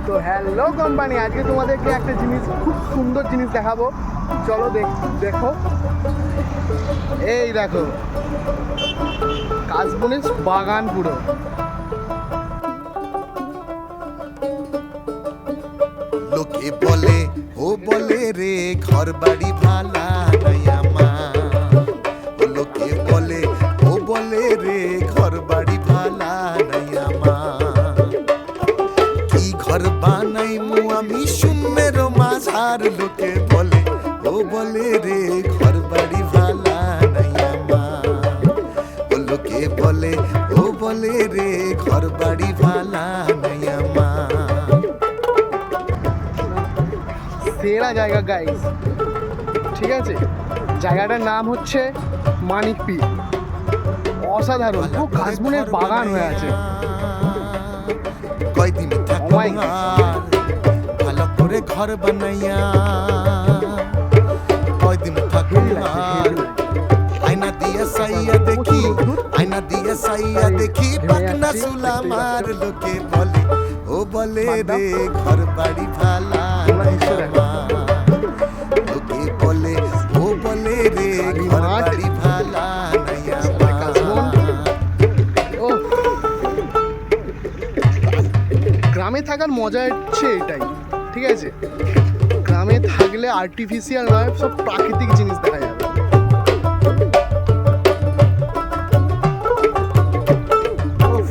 তো hello company, আজকে তোমাদেরকে একটা জিনিস, খুব সুন্দর জিনিস দেখাবো। চলো দেখো। এই দেখো, কাশবনের বাগান পুরো। লোকে বলে ও বলে রে ঘর বাড়ি ভালা নাই আমার। লোকে বলে ও বলে রে ঘর বাড়ি ভালা নাই আমার। কি ঘর বানাই মু আমি শূন্যের মাঝার। লোকে বলে ও বলে রে ঘর বাড়ি ভালা নাই আমার। লোকে বলে ও বলে রে ঘর বাড়ি ভালা নাই আমার। সেরা জায়গা গাইস, ঠিক আছে? জায়গাটার নাম হচ্ছে মানিকপি। অসাধারণ, খুব কাশবনের বাগান হয়ে আছে। কয়দিন থাকবো Oh my God. আর ভালো করে ঘর বানাইয়া। কয়দিন থাকবো আর আয়না দিয়ে সাইয়া দেখি, আয়না দিয়ে সাইয়া দেখি পাকনা চুলা মার। লোকে বলে ও বলে রে ঘর বাড়ি ভালা নাই আমার। লোকে বলে ও বলে রে ঘর বাড়ি ভালা নাই আমার। ও, গ্রামে থাকার মজা হচ্ছে এটাই, ঠিক আছে? গ্রামে থাকলে আর্টিফিশিয়াল নয়, সব প্রাকৃতিক জিনিস দেখা যাবে। উফ,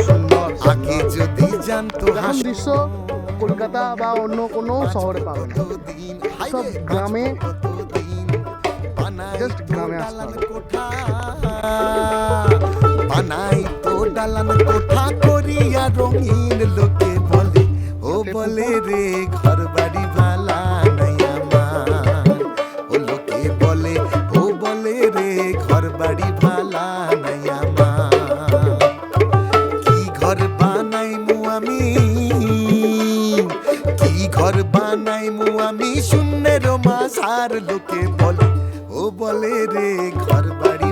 সুন্দর, আগে যদি জানতো এরকম দৃশ্য কলকাতা বা অন্য কোনো শহরে পাবে না। সব গ্রামে, just গ্রামে আসতে হবে। বানাই তো ডালান কোঠা করিয়া রঙিন। লোকে বলে ও বলে রে ঘর বাড়ি ভালা নাই আমার। ও লোকে বলে ও বলে রে ঘর বাড়ি ভালা নাই আমার। কি ঘর বানাই মু আমি, কি ঘর বানাই মু আমি শূন্যের মাঝার। লোকে বলে ও বলে রে ঘর বাড়ি